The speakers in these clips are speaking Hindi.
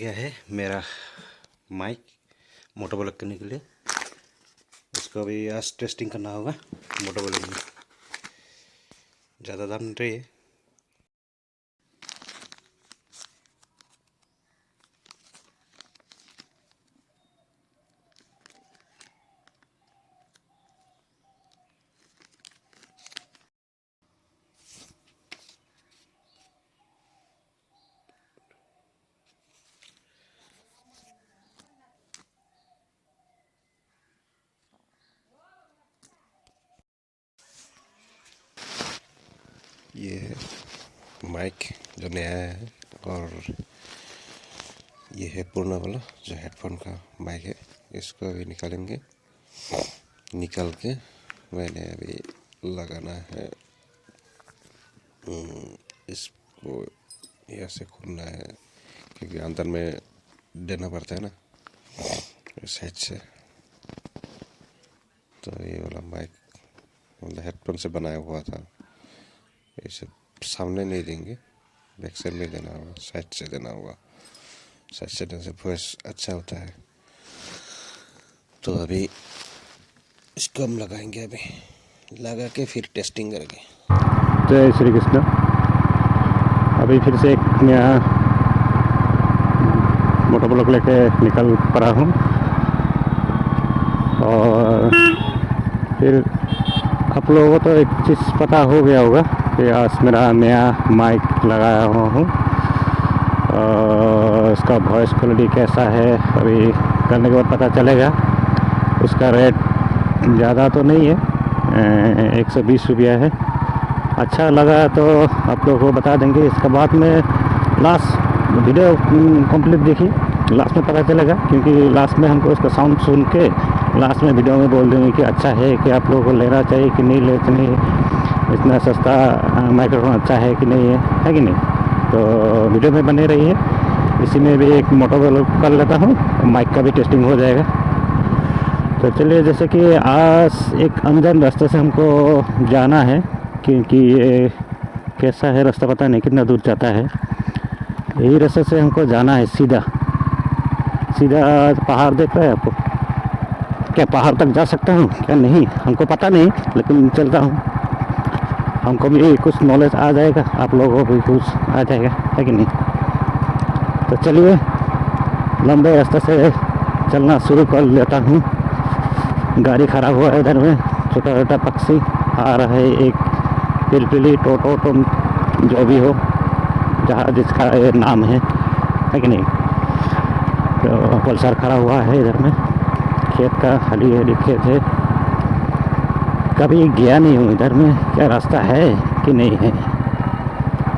गया है मेरा माइक मोटो ब्लॉग करने के लिए। इसको अभी आज टेस्टिंग करना होगा मोटो ब्लॉग में। ज़्यादा दाम नहीं रही है। ये है माइक जो नया है और ये है पुराना वाला जो हेडफोन का माइक है। इसको अभी निकालेंगे। निकाल के मैंने अभी लगाना है। इसको यहाँ से खोलना है क्योंकि अंदर में देना पड़ता है ना इस साइड से। तो ये वाला माइक मतलब हेडफोन से बनाया हुआ था। इसे सामने नहीं देंगे, बैक साइड में देना होगा, साइड से देना होगा। साइड से देने से वॉइस अच्छा होता है। तो अभी इसको हम लगाएंगे। अभी लगा के फिर टेस्टिंग करेंगे। जय श्री कृष्ण। अभी फिर से एक नया मोटो ब्लॉग लेके निकल पड़ा हूँ और फिर आप लोगों को तो एक चीज़ पता हो गया होगा कि आज मेरा नया माइक लगाया हुआ हूँ और उसका वॉइस क्वालिटी कैसा है अभी करने के बाद पता चलेगा। उसका रेट ज़्यादा तो नहीं है, 120 रुपया है। अच्छा लगा तो आप लोगों को बता देंगे। इसके बाद में लास्ट वीडियो कंप्लीट देखिए, लास्ट में पता चलेगा क्योंकि लास्ट में हमको उसका साउंड सुन के लास्ट में वीडियो में बोल देंगे कि अच्छा है कि आप लोगों को लेना चाहिए कि नहीं लेना, इतना सस्ता माइक्रोफोन अच्छा है कि नहीं है कि नहीं। तो वीडियो में बने रही है। इसी में भी एक मोटो ब्लॉग कर लेता हूँ, माइक का भी टेस्टिंग हो जाएगा। तो चलिए, जैसे कि आज एक अनजान रास्ते से हमको जाना है क्योंकि ये कैसा है रास्ता पता नहीं, कितना दूर जाता है। यही रास्ते से हमको जाना है सीधा सीधा। पहाड़ देख रहे हैं आपको, क्या पहाड़ तक जा सकता हूँ क्या नहीं हमको पता नहीं, लेकिन चलता हूँ। हमको भी कुछ नॉलेज आ जाएगा, आप लोगों को भी कुछ आ जाएगा, है कि नहीं। तो चलिए लंबे रास्ते से चलना शुरू कर लेता हूँ। गाड़ी खराब हुआ है इधर में, छोटा छोटा पक्षी आ रहा है, एक पिलपिली टोटो जो भी हो, जहाँ जिसका नाम है कि नहीं। तो पल्सर खड़ा हुआ है इधर में, खेत का हरी हरी खेत है। कभी गया नहीं हूँ इधर में, क्या रास्ता है कि नहीं है,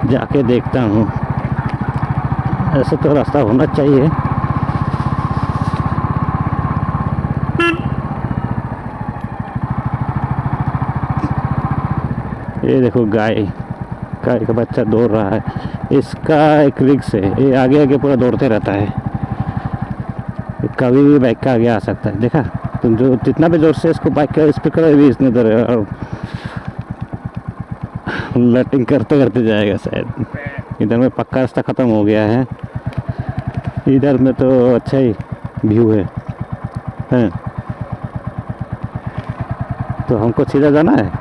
जाके देखता हूँ। ऐसे तो रास्ता होना चाहिए। ये देखो गाय का बच्चा दौड़ रहा है। इसका एक रिक्स है, ये आगे आगे पूरा दौड़ते रहता है, कभी भी बाइक का आगे आ सकता है। देखा तुम, जो जितना भी जोर से इसको बाइक का स्पीकर भी इसने और लटिंग करते करते जाएगा शायद। इधर में पक्का रास्ता ख़त्म हो गया है, इधर में तो अच्छा ही व्यू है। तो हमको सीधा जाना है,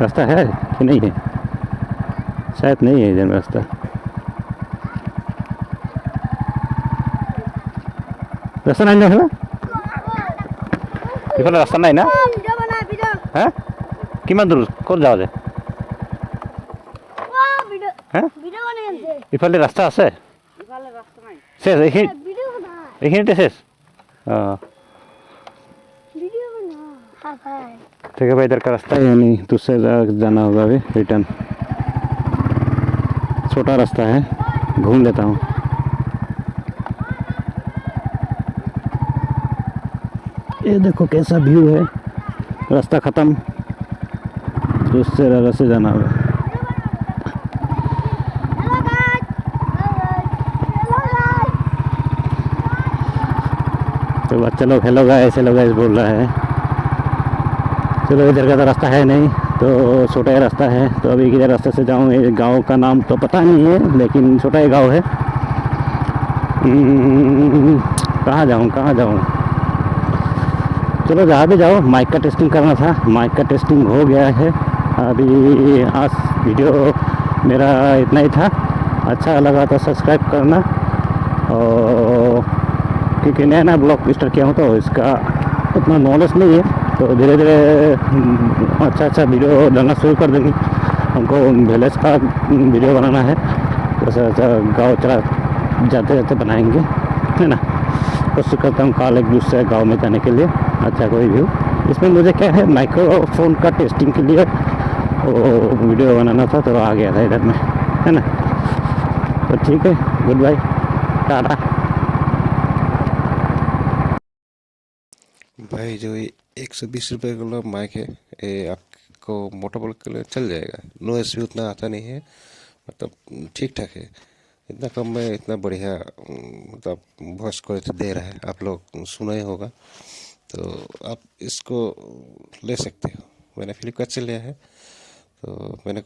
रास्ता है कि नहीं है, शायद नहीं है इधर में रास्ता। रास्ता नहीं है, इफाले रास्ता नहीं ना है। किमान दूर कर जाओ जे इफाले रास्ता আছে শেষ এইখানে শেষ। ठीक है भाई, इधर का रास्ता है नहीं, दूसरे जाना होगा अभी रिटर्न। छोटा रास्ता है, घूम लेता हूँ। ये देखो कैसा व्यू है, रास्ता ख़त्म, दूसरे रास्ते से जाना होगा। तो बच्चा लोग हेलो गाइस बोल रहा है। चलो, इधर का तो रास्ता है नहीं, तो छोटा ही रास्ता है। तो अभी किधर रास्ते से जाऊँ, गांव का नाम तो पता नहीं है, लेकिन छोटा ही गांव है। कहाँ जाऊँ कहाँ जाऊँ, चलो जहाँ भी जाओ, माइक का टेस्टिंग करना था, माइक का टेस्टिंग हो गया है। अभी आज वीडियो मेरा इतना ही था। अच्छा लगा तो सब्सक्राइब करना, और क्योंकि नया नया ब्लॉग स्टार्ट किया हूँ तो इसका उतना नॉलेज नहीं है, तो धीरे धीरे अच्छा अच्छा वीडियो डालना शुरू कर देंगे। हमको विलेज का वीडियो बनाना है, जैसा अच्छा गाँव चला जाते जाते बनाएंगे, है ना। कोशिश करता हूँ कल एक दूसरे गाँव में जाने के लिए, अच्छा कोई व्यू। इसमें मुझे क्या है, माइक्रोफोन का टेस्टिंग के लिए वो वीडियो बनाना था, तो आ गया था इधर में, है ना। तो ठीक है, गुड बाय, टाटा। भाई जो ये 120 रुपये वाला माइक है, ये आपको मोटरबल के लिए चल जाएगा। नॉइस भी उतना आता नहीं है, मतलब ठीक ठाक है। इतना कम में इतना बढ़िया मतलब वॉइस क्वालिटी दे रहा है, आप लोग सुना ही होगा। तो आप इसको ले सकते हो, मैंने फ्लिपकार्ट से लिया है। तो मैंने